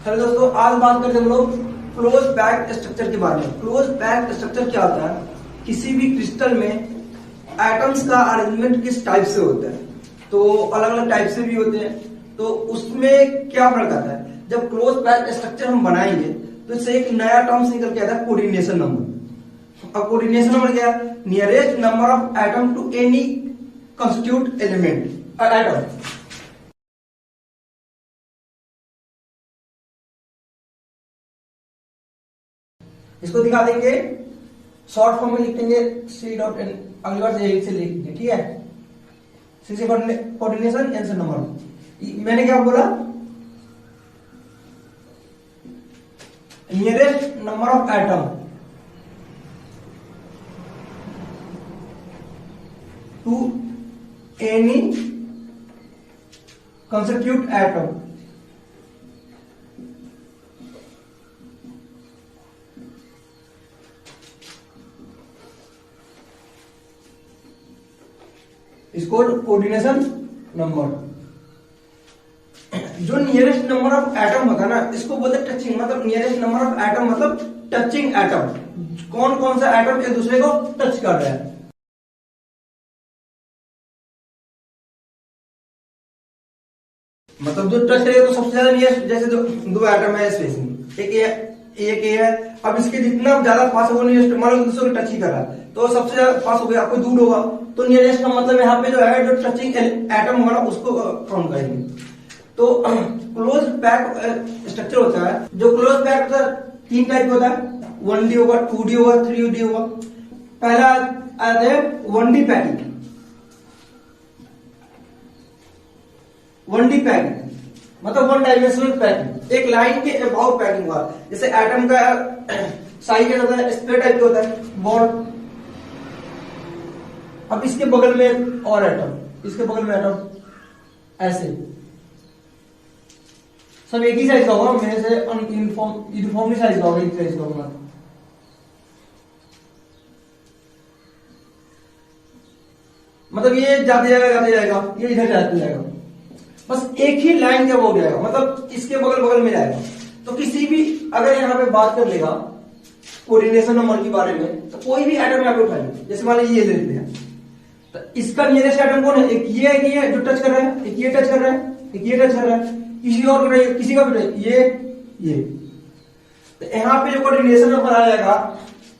Hello दोस्तों, आज बात करते हैं हम लोग क्लोज पैक्ड स्ट्रक्चर के बारे में। क्लोज पैक्ड स्ट्रक्चर क्या होता है? किसी भी क्रिस्टल में एटम्स का अरेंजमेंट किस टाइप से होता है, तो अलग अलग टाइप से भी होते हैं। तो उसमें क्या फर्क आता है? जब क्लोज पैक्ड स्ट्रक्चर हम बनाएंगे तो इससे एक नया टर्म्स निकल के आता है, कोऑर्डिनेशन नंबर। अब कोऑर्डिनेशन नंबर क्या है? Nearest number of atom to any constituent element atom. इसको दिखा देंगे, शॉर्ट फॉर्म में लिख देंगे सी डॉट एन। अगली बार से लिख देंगे, ठीक है। सी से कोऑर्डिनेशन, एन से नंबर। मैंने क्या बोला? Nearest number of atom to any constituent atom. इसको कोऑर्डिनेशन नंबर। जो नियरेस्ट नंबर ऑफ एटम होता है ना, इसको बोलते हैं टचिंग। मतलब नियरेस्ट नंबर ऑफ एटम मतलब टचिंग एटम। कौन कौन सा एटम एक दूसरे को टच कर रहा है। मतलब जो टच करेगा तो सबसे ज्यादा नियरेस्ट, जैसे दो एटम है स्पेसिंग, एक ये है। अब इसके जितना ज्यादा पास होगा नियरेस्ट, मान लो दूसरे को टच ही कर रहा है तो सबसे ज्यादा पास हो गया, कोई दूर होगा तो नियरेस्ट का मतलब यहाँ पे जो है जो टचिंग एटम होगा उसको काउंट करेंगे। तो क्लोज पैक स्ट्रक्चर होता है। जो क्लोज पैक होता है तीन टाइप होता है, 1D होगा, 2D होगा, 3D होगा। पहला आता है 1D पैकिंग। 1D पैकिंग मतलब वन डायमेंशनल पैकिंग, एक लाइन के अबाउट पैकिंग हुआ। जैसे एटम का साइज होता है स्क्वायर टाइप होता है बॉन्ड। अब इसके बगल में और एटम, इसके बगल में एटम, ऐसे सब एक ही साइज का होगा। मेरे से यूनिफॉर्मली साइज का होगा, एक साइज का होगा। मतलब ये जाते जाएगा, ये इधर जाते जाएगा, बस एक ही लाइन का वो जाएगा, मतलब इसके बगल बगल में जाएगा। तो किसी भी अगर यहाँ पे बात कर लेगा कोऑर्डिनेशन नंबर के बारे में, तो कोई भी एटम यहाँ पे उठा ले, जैसे मान लीजिए ये लेते हैं, तो इसका नियरेस्ट एटम कौन है? एक ये है, ये जो टच कर रहा है, एक ये टच कर रहा है, एक ये टच कर रहा है, किसी और को किसी का भी नहीं, ये। तो यहाँ पे जो कोऑर्डिनेशन नंबर आ जाएगा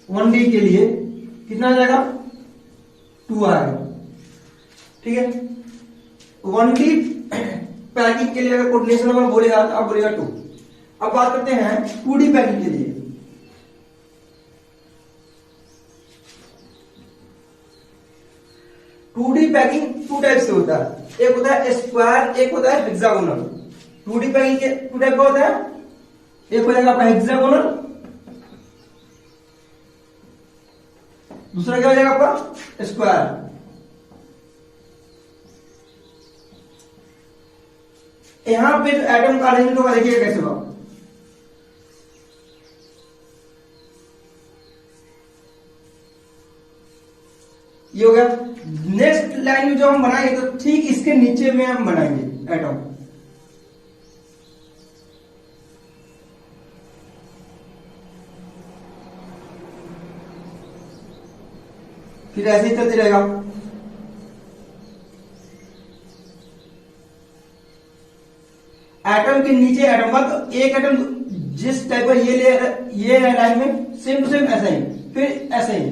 1D के लिए कितना आ जाएगा? 2 आएगा, ठीक है। 1D पैकिंग के लिए अगर कोऑर्डिनेशन नंबर बोलेगा तो आप बोलेगा 2। अब बात करते हैं 2D पैकिंग के लिए। टू डी पैकिंग 2 टाइप से होता है, एक होता है स्क्वायर, एक होता है हेक्सागोनल। 2D पैकिंग के 2 टाइप का होता है, एक हो जाएगा आपका हेक्सागोनल, दूसरा क्या हो जाएगा आपका स्क्वायर। यहां पे जो एटम का अरेंजमेंट होगा देखिएगा कैसे होगा। ये हो गया। नेक्स्ट लाइन में जो हम बनाएंगे तो ठीक इसके नीचे में हम बनाएंगे एटम। फिर ऐसे ही चलते रहेगा। एटम के नीचे एटम का, तो एक एटम जिस टाइप का ये लाइन में सेम टू सेम ऐसा ही, फिर ऐसा ही।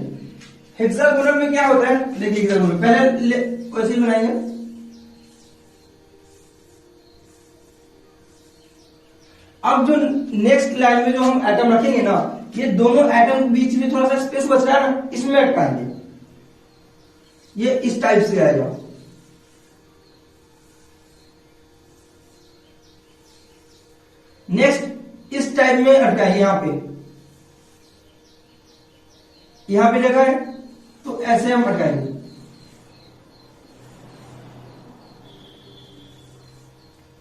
हेक्सागोनल में क्या होता है देखिए, हेक्सागोनल पहले वैसे ही बनाएंगे। अब जो नेक्स्ट लाइन में जो हम एटम रखेंगे ना, ये दोनों एटम के बीच में थोड़ा सा स्पेस बच रहा है ना, इसमें अटकाएंगे। ये इस टाइप से आएगा। नेक्स्ट इस टाइप में अटकाएंगे। यहां पे जगह है तो ऐसे हम अटकाएंगे।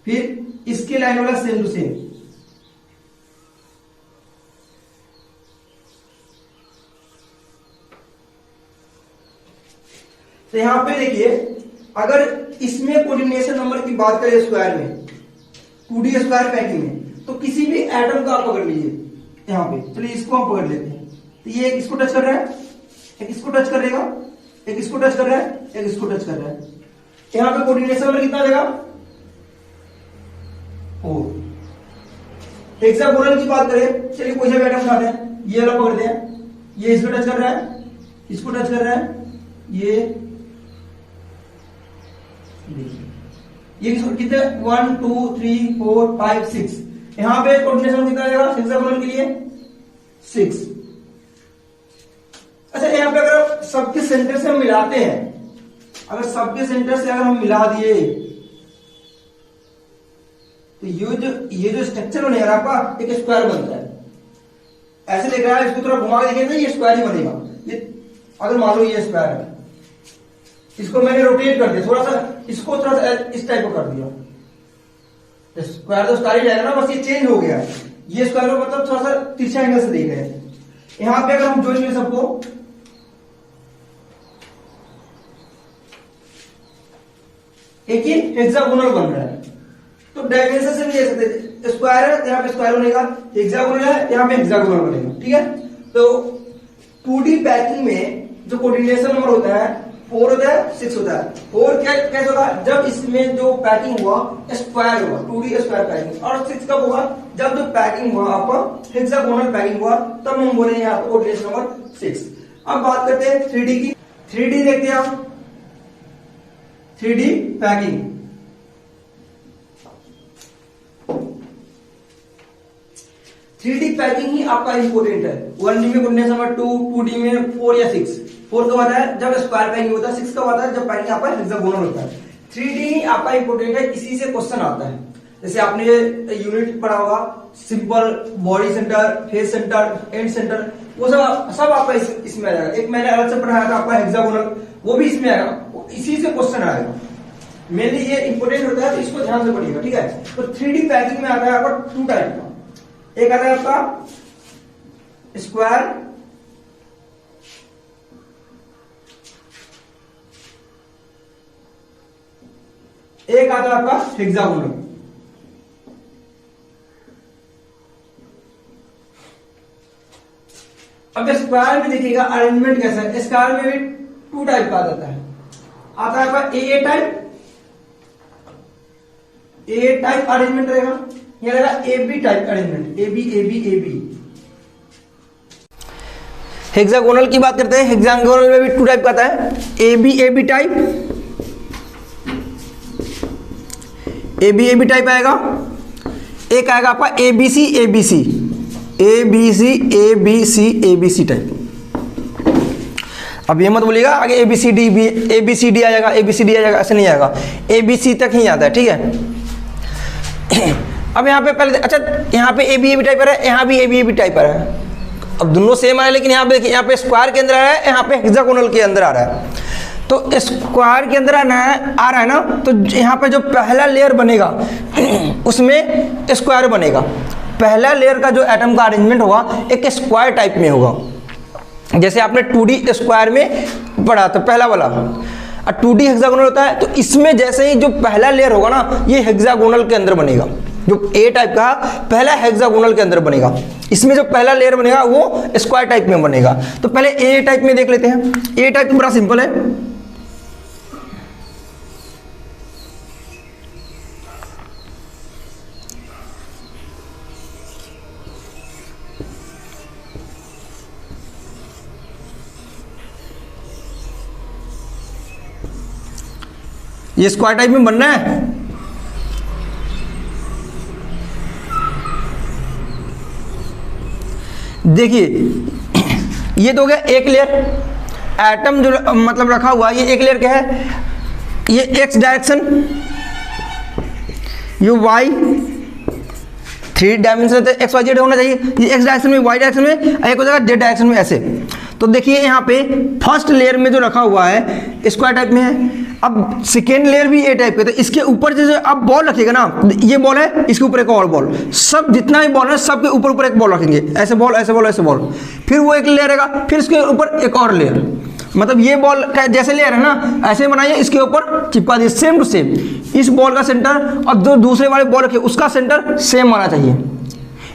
फिर इसके लाइन वाला सेम टू सेम। तो यहां पे देखिए, अगर इसमें कोऑर्डिनेशन नंबर की बात करें स्क्वायर में, 2D स्क्वायर पैकिंग में, तो किसी भी एटम को आप पकड़ लीजिए यहाँ पे, चलिए इसको हम पकड़ लेते हैं। तो ये एक इसको टच कर रहा है, एक इसको टच करेगा, एक इसको टच कर रहा है, एक इसको टच कर रहा है। यहाँ पे कोऑर्डिनेशन नंबर कितना आ जाएगा? 4। हेक्सागोनल की बात करें, चलिए कोई सा भी एटम उठाते हैं, ये वाला पकड़ते हैं, ये इसको टच कर रहा है, इसको टच कर रहा है, ये कितने 1 2 3 4 5 6, यहां पे कोऑर्डिनेशन कितना आ जाएगा हेक्सागोनल के लिए? 6। अच्छा, यहां पे अगर सबके सेंटर से हम मिलाते हैं, अगर सबके सेंटर से अगर हम मिला दिए तो ये जो स्ट्रक्चर बनेगा आपका एक स्क्वायर बनता है। ऐसे देख रहा है, इसको थोड़ा घुमा के देखेंगे, ये स्क्वायर ही बनेगा। ये अगर मान लो ये स्क्वायर है, इसको मैंने रोटेट कर दिया थोड़ा सा, इसको थोड़ा सा इस टाइप का कर दिया, स्क्वायर तो स्क्वायर ही जाएगा ना, बस ये चेंज हो गया। ये स्क्वायर को मतलब थोड़ा सा तिरछा एंगल से देख रहे हैं। यहां पे अगर हम जोड़ लें सबको, एक ही हेक्सागोनल बन रहा है। तो डायमेंशन से भी देख सकते हैं, स्क्वायर है यहाँ पे स्क्वायर बनेगा, हेक्सागोनल है यहाँ पे हेक्सागोनल बनेगा। ठीक है, तो 2D पैकिंग में जो कोऑर्डिनेशन नंबर होता है 4 होता है, 6 होता है। 4 कैसे होगा? जब इसमें जो पैकिंग हुआ स्क्वायर होगा, 2D स्क्वायर पैकिंग। और 6 कब होगा? जब जो पैकिंग हुआ आपका हेक्सागोनल पैकिंग हुआ, तब हम बोले यहाँ पे कोऑर्डिनेशन नंबर 6। अब बात करते हैं 3D की। 3D देखते हैं आप, 3D पैकिंग। 3D पैकिंग ही आपका इंपोर्टेंट है। 1D में कोऑर्डिनेशन नंबर 2, 2D में 4 या 6। 4 कब आता है? जब स्क्वायर पैकिंग होता है। 6 कब आता है? जब पैकिंग आपका हेक्सागोनल होता है। 3D ही आपका इंपोर्टेंट है, इसी से क्वेश्चन आता है। जैसे आपने ये यूनिट पढ़ा होगा, simple, body centre, face centre, and centre, वो सब आपका इसमें आ जाएगा। एक मैंने अलग से पढ़ाया था आपका हेक्सागोनल, वो भी इसमें आएगा, इसी से क्वेश्चन आएगा। मेनली ये इंपोर्टेंट होता है, तो इसको ध्यान से पढ़िएगा। ठीक है, तो 3D पैकिंग में आता है आपका 2 टाइप का। एक आता है आपका स्क्वायर, एक आता है आपका हेक्सागोनल। अब स्क्वायर में देखिएगा अरेंजमेंट कैसा है। स्क्वायर में भी 2 टाइप का आ जाता है। आता है आपका ए टाइप, ए टाइप अरेंजमेंट रहेगा, ये रहेगा AB type arrangement, AB। Hexagonal की बात करते हैं, हेक्सागोनल में भी 2 टाइप का आता है, AB टाइप, AB टाइप आएगा। एक आएगा आपका ABC टाइप। अब ये मत बोलिएगा आगे ABCD आ जाएगा, ABCD आ जाएगा, ऐसे नहीं आएगा, ABC तक ही आता है। ठीक है, अब यहाँ पे पहले, अच्छा यहाँ पे AB टाइप आ रहा है, यहाँ भी AB टाइप आ रहा है। अब दोनों सेम आ रहा है, लेकिन यहाँ पे देखिए, यहाँ पे स्क्वायर के अंदर आ रहा है, यहाँ पे हेक्सागोनल के अंदर आ रहा है। तो स्क्वायर के अंदर आ रहा है ना, तो यहाँ पे जो पहला लेयर बनेगा उसमें स्क्वायर बनेगा। पहला लेयर का जो एटम का अरेंजमेंट होगा एक स्क्वायर टाइप में होगा। जैसे आपने 2D स्क्वायर में पढ़ा था पहला वाला, और 2D हेक्सागोनल होता है। तो इसमें जैसे ही जो पहला लेयर होगा ना, ये हेक्सागोनल के अंदर बनेगा। जो A टाइप का पहला हेक्सागोनल के अंदर बनेगा, इसमें जो पहला लेयर बनेगा वो स्क्वायर टाइप में बनेगा। तो पहले A टाइप में देख लेते हैं। A टाइप तो बड़ा सिंपल है, ये स्क्वायर टाइप में बनना है। देखिए ये तो हो गया एक लेयर, एटम जो मतलब रखा हुआ है, ये एक लेयर क्या है, ये एक्स डायरेक्शन, ये Y, 3 dimension X Y Z होना चाहिए। ये एक्स डायरेक्शन में, वाई डायरेक्शन में, एक हो जाएगा जेड डायरेक्शन में, ऐसे। तो देखिए यहाँ पे फर्स्ट लेयर में जो रखा हुआ है स्क्वायर टाइप में है। अब सेकेंड लेयर भी ए टाइप का, तो इसके ऊपर जैसे आप बॉल रखिएगा ना, ये बॉल है, इसके ऊपर एक और बॉल, सब जितना भी बॉल है सबके ऊपर ऊपर एक बॉल रखेंगे, ऐसे बॉल, ऐसे बॉल, ऐसे बॉल। फिर वो एक लेयर रहेगा, फिर इसके ऊपर एक और लेयर, मतलब ये बॉल का जैसे लेयर है ना, ऐसे बनाइए, इसके ऊपर चिपका दिए सेम टू सेम। इस बॉल का सेंटर और जो दूसरे वाले बॉल रखे उसका सेंटर सेम आना चाहिए।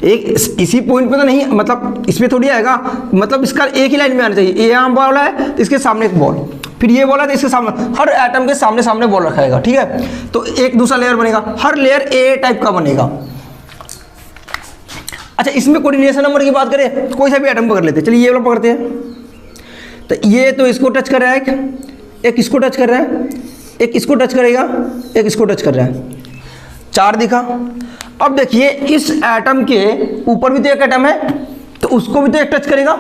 एक किसी पॉइंट पे तो नहीं, मतलब इसमें थोड़ी आएगा, मतलब इसका एक ही लाइन में आना चाहिए। ये यहाँ बॉल है तो इसके सामने एक बॉल, फिर ये बॉल है तो इसके सामने, हर एटम के सामने सामने बॉल रखाएगा, ठीक है। तो एक दूसरा लेयर बनेगा, हर लेयर ए टाइप का बनेगा। अच्छा, इसमें कोऑर्डिनेशन नंबर की बात करें, कोई सा भी एटम पकड़ लेते हैं, चलिए ये वाला पकड़ते हैं। तो ये तो इसको टच कर रहा है, एक इसको टच कर रहा है, एक इसको टच करेगा, एक इसको टच कर रहा है, 4 दिखा। अब देखिए इस एटम के ऊपर भी तो एक एटम है, तो उसको भी तो एक टच करेगा।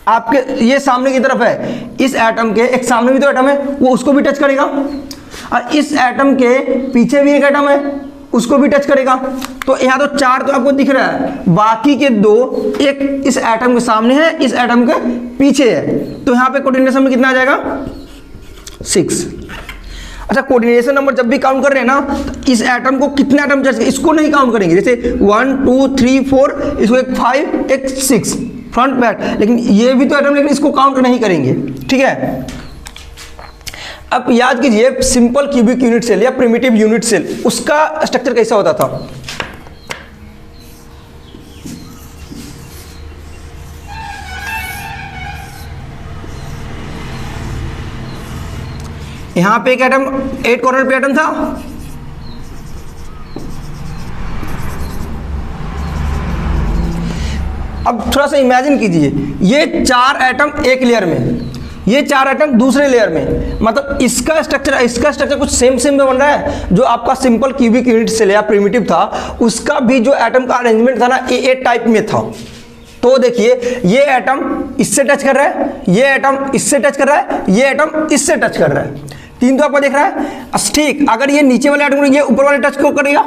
आपके ये सामने की तरफ है, इस एटम के एक सामने भी तो एटम है, वो उसको भी टच करेगा। और इस एटम के पीछे भी एक एटम है, उसको भी टच करेगा। तो यहाँ तो 4 तो आपको दिख रहा है, बाकी के 2, एक इस एटम के सामने है, इस एटम के पीछे है। तो यहाँ पे कोऑर्डिनेशन में कितना आ जाएगा? 6। अच्छा, कोऑर्डिनेशन नंबर जब भी काउंट कर रहे हैं ना, तो इस एटम को कितने एटम टच, इसको नहीं काउंट करेंगे। जैसे 1 2 3 4, इसको एक 5 एक 6 फ्रंट बैक, लेकिन ये भी तो एटम, लेकिन इसको काउंट नहीं करेंगे, ठीक है। अब याद कीजिए सिंपल क्यूबिक यूनिट सेल या प्रिमिटिव यूनिट सेल, उसका स्ट्रक्चर कैसा होता था। यहां पे एक एटम 8 कॉर्नर पे एटम था, अब थोड़ा सा इमेजिन कीजिए, ये 4 एटम एक लेयर में, ये 4 एटम दूसरे लेयर में, मतलब इसका स्ट्रक्चर कुछ सेम में बन रहा है। जो आपका सिंपल क्यूबिक यूनिट सेल या प्रिमिटिव था, उसका भी जो एटम का अरेंजमेंट था ना, ए टाइप में था। तो देखिए ये एटम इससे टच कर रहा है, ये एटम इससे टच कर रहा है, ये एटम इससे टच कर रहा है, 3 तो आपको दिख रहा है। ठीक, अगर ये नीचे वाले एटम को ये ऊपर वाले टच क्यों करेगा,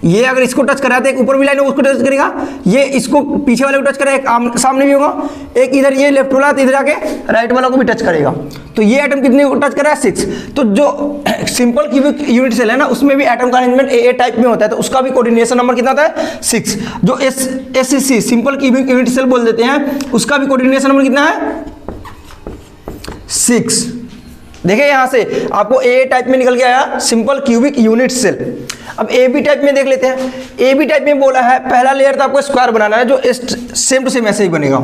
ये अगर इसको टच कर रहा है तो एक ऊपर भी लाइन उसको टच करेगा, ये इसको पीछे वाले को टच करेगा, एक सामने भी होगा, एक इधर ये लेफ्ट वाला तो इधर आके राइट वाला को भी टच करेगा। तो ये एटम कितने को टच कर रहा है? 6। तो जो सिंपल क्यूबिक यूनिट सेल है ना, उसमें भी एटम का अरेंजमेंट ए टाइप में होता है, तो उसका भी कोऑर्डिनेशन नंबर कितना होता है? 6। जो SCC simple cubic unit cell बोल देते हैं, उसका भी कोऑर्डिनेशन नंबर कितना है? 6। देखिए यहां से आपको ए टाइप में निकल के आया सिंपल क्यूबिक यूनिट सेल। अब ए बी टाइप में देख लेते हैं। ए बी टाइप में बोला है पहला लेयर तो आपको स्क्वायर बनाना है, जो सेम टू सेम ऐसे ही बनेगा।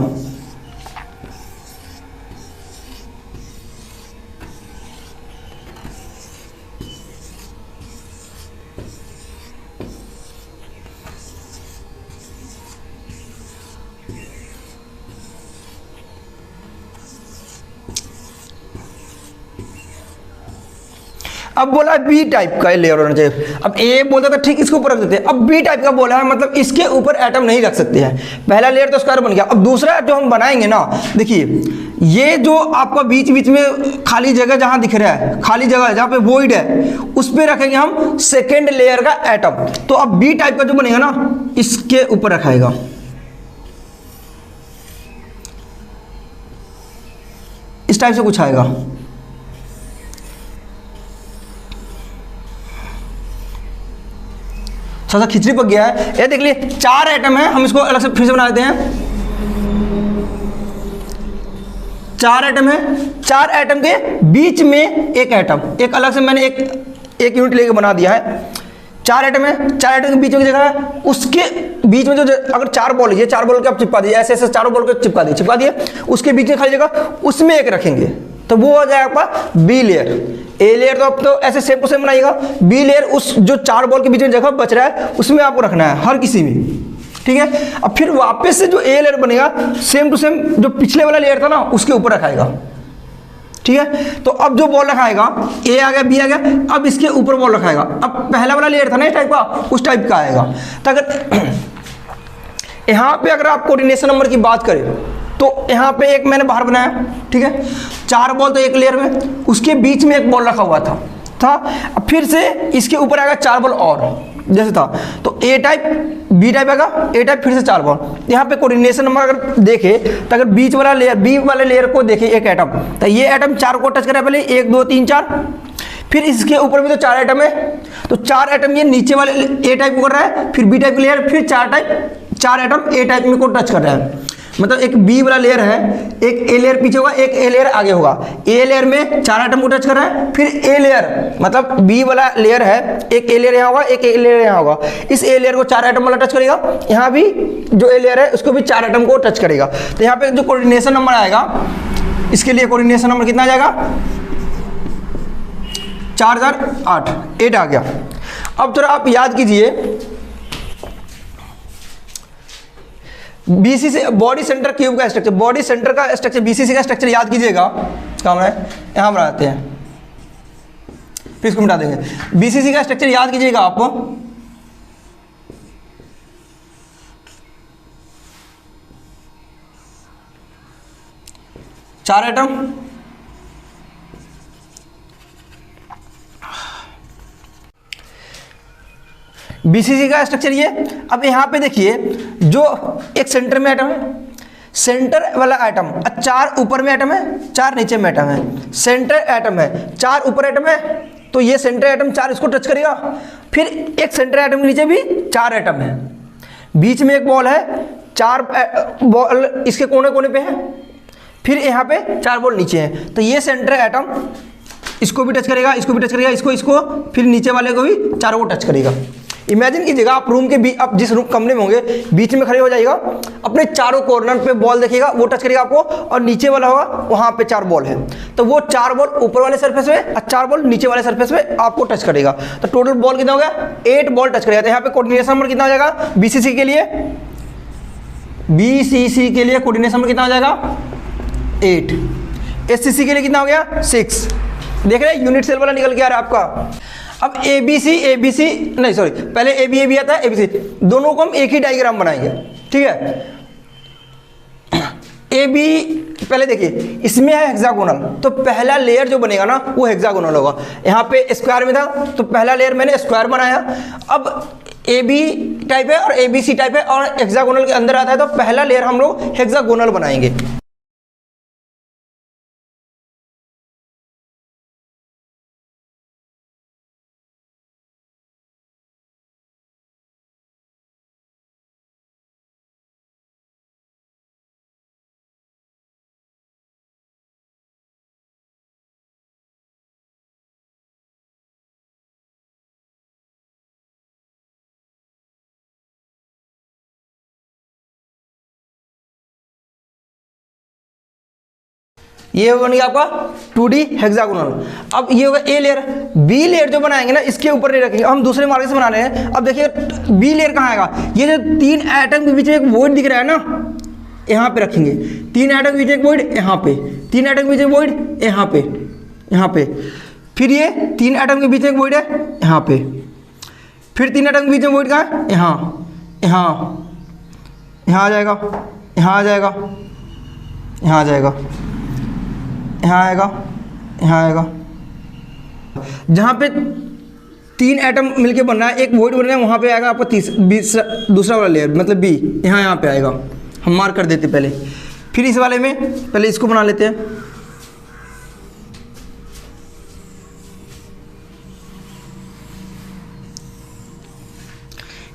अब बोला है बी टाइप का लेयर होना चाहिए। अब ए बोलता था ठीक, इसके ऊपर रख देते हैं। अब बी टाइप का बोला है, मतलब इसके ऊपर एटम नहीं रख सकते हैं। पहला लेयर तो स्क्वायर बन गया। अब दूसरा जो हम बनाएंगे ना, देखिए ये जो आपका बीच बीच में खाली जगह जहां दिख रहा है, खाली जगह जहां पे वॉइड है, उस पर रखेंगे हम सेकेंड लेयर का एटम। तो अब बी टाइप का जो बनेगा ना, इसके ऊपर रखाएगा। इस टाइप से कुछ आएगा। थोड़ा सा खिचड़ी पक गया है। ये देख लिए 4 एटम है, हम इसको अलग से फिर से बना देते हैं। 4 एटम है, 4 एटम के बीच में एक एटम, एक अलग से मैंने एक यूनिट लेके बना दिया है। 4 एटम है, 4 एटम के बीच में जगह है, उसके बीच में जो अगर 4 बॉल है, 4 बॉल के आप चिपका दिए, ऐसे चारों बॉल को चिपका दिए, उसके बीच में खाली जगह, उसमें एक रखेंगे, तो वो हो जाएगा आपका बी लेयर। ए लेयर तो आप तो ऐसे सेम टू सेम बनाइएगा। बी लेयर उस जो 4 बॉल के बीच में जगह बच रहा है, उसमें आपको रखना है, हर किसी में, ठीक है। अब फिर वापस से जो ए लेयर बनेगा, सेम टू सेम जो पिछले वाला लेयर था ना, उसके ऊपर रखाएगा, ठीक है। तो अब जो बॉल रखाएगा, ए आ गया, बी आ गया, अब इसके ऊपर बॉल रखाएगा। अब पहला वाला लेयर था ना इस टाइप का, उस टाइप का आएगा। तो अगर यहां पे अगर आप कोऑर्डिनेशन नंबर की बात करें, तो यहाँ पे एक मैंने बाहर बनाया, ठीक है, 4 बॉल तो एक लेयर में, उसके बीच में एक बॉल रखा हुआ था। अब फिर से इसके ऊपर आएगा 4 बॉल और जैसे था, तो ए टाइप बी टाइप आएगा, ए टाइप फिर से 4 बॉल। यहाँ पे कोऑर्डिनेशन नंबर अगर देखे, तो अगर बीच वाला लेयर, बी वाले लेयर को देखे एक एटम, तो ये एटम 4 को टच करेगा, पहले 1 2 3 4, फिर इसके ऊपर भी तो 4 एटम है, तो 4 एटम ये नीचे वाले ए टाइप को कर रहा है, फिर बी टाइप की लेयर, फिर 4 एटम ए टाइप में को टच कर रहा है। मतलब एक बी वाला लेयर है, एक ए लेयर पीछे होगा, एक ए लेयर आगे होगा। ए लेयर में 4 एटम को टच कर रहा है, फिर ए लेयर मतलब बी वाला लेयर है, एक ए लेयर यहाँ होगा, एक ए लेयर यहाँ होगा। इस ए लेयर को 4 एटम वाला टच करेगा, यहाँ भी जो ए लेयर है उसको भी 4 एटम को टच करेगा। तो यहाँ पे जो कोऑर्डिनेशन नंबर आएगा, इसके लिए कोऑर्डिनेशन नंबर कितना आ जाएगा, 8 आ गया। अब थोड़ा आप याद कीजिए, बीसी से बॉडी सेंटर क्यूब का स्ट्रक्चर, बॉडी सेंटर का स्ट्रक्चर, बीसीसी का स्ट्रक्चर याद कीजिएगा। काम है यहां बनाते हैं, फिर इसको मिटा देंगे। बीसीसी का स्ट्रक्चर याद कीजिएगा आपको, चार एटम, बीसीसी का स्ट्रक्चर ये। अब यहाँ पे देखिए, जो एक सेंटर में एटम है, सेंटर वाला एटम, 4 ऊपर में एटम है, 4 नीचे में एटम है। सेंटर एटम है, 4 ऊपर एटम है, तो ये सेंटर एटम 4 इसको टच करेगा। फिर एक सेंटर एटम के नीचे भी 4 एटम है, बीच में एक बॉल है, 4 बॉल इसके कोने कोने पे है, फिर यहाँ पे 4 बॉल नीचे हैं। तो ये सेंटर एटम इसको भी टच करेगा, इसको भी टच करेगा, इसको, फिर नीचे वाले को भी 4 को टच करेगा। इमेजिन कीजिएगा, आप रूम के आप जिस रूम कमरे में होंगे, बीच में खड़े हो जाइएगा, अपने चारों कॉर्नर पे बॉल देखिएगा, वो टच करेगा आपको, और नीचे वाला होगा वहां पे 4 बॉल है, तो वो 4 बॉल ऊपर वाले सरफेस पे और 4 बॉल नीचे वाले सरफेस पे आपको टच करेगा। तो टोटल बॉल कितना हो गया, 8 बॉल टच करेगा। तो यहाँ पे कोऑर्डिनेशन नंबर कितना हो जाएगा बीसीसी के लिए, बीसीसी के लिए कोऑर्डिनेशन नंबर कितना हो जाएगा 8। एससीसी के लिए कितना हो गया 6। देख रहे हैं, यूनिट सेल वाला निकल के आ रहा है आपका। अब एबीसी नहीं सॉरी, पहले एबी आता है, एबीसी, दोनों को हम एक ही डायग्राम बनाएंगे, ठीक है। एबी पहले देखिए, इसमें है हेक्सागोनल, तो पहला लेयर जो बनेगा ना वो हेक्सागोनल होगा। यहाँ पे स्क्वायर में था, तो पहला लेयर मैंने स्क्वायर बनाया। अब एबी टाइप है और एबीसी टाइप है और हेक्सागोनल के अंदर आता है, तो पहला लेयर हम लोग हेक्सागोनल बनाएंगे। ये बन गया आपका 2D हेक्सागोनल। अब ये होगा ए लेयर, बी लेयर जो बनाएंगे ना इसके ऊपर नहीं रखेंगे, हम दूसरे मार्ग से बना रहे हैं। अब देखिए बी लेयर कहाँ आएगा, ये जो 3 एटम के बीच में एक वॉइड दिख रहा है ना, यहाँ पे रखेंगे। 3 एटम के बीच एक वॉइड यहाँ पे, 3 एटम के बीच एक वॉइड यहाँ पे, यहाँ पे, फिर ये 3 एटम के बीच एक वॉइड है यहाँ पे, फिर 3 एटम के बीच में वॉइड कहाँ है, यहाँ, यहाँ, यहाँ आ जाएगा, यहाँ आ जाएगा, यहाँ आ जाएगा, यहाँ आएगा, यहाँ आएगा। जहाँ पे 3 एटम मिलके बन रहा है, एक वॉइड बन रहा है, वहाँ पे आएगा आपको दूसरा वाला लेयर, मतलब बी, यहाँ पे आएगा। हम मार्क कर देते पहले, फिर इस वाले में पहले इसको बना लेते हैं।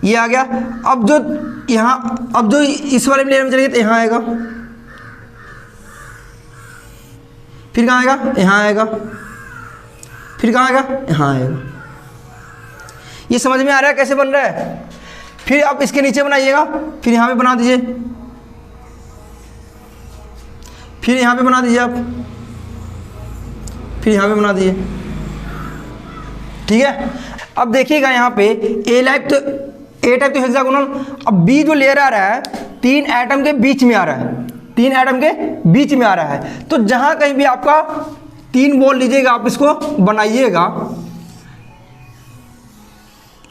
ये आ गया। अब जो यहाँ, अब जो इस वाले लेयर में चलेंगे तो यहाँ आएगा, फिर कहाँ आएगा, यहाँ आएगा, फिर कहाँ आएगा, यहाँ आएगा। ये समझ में आ रहा है कैसे बन रहा है। फिर आप इसके नीचे बनाइएगा, फिर यहाँ पे बना दीजिए, फिर यहाँ पे बना दीजिए आप, फिर यहाँ पे बना दीजिए, ठीक है। अब देखिएगा यहाँ पे ए टाइप तो हेक्सागोनल। अब बी जो लेयर आ रहा है 3 एटम के बीच में आ रहा है, 3 एटम के बीच में आ रहा है। तो जहां कहीं भी आपका 3 बॉल लीजिएगा, आप इसको बनाइएगा,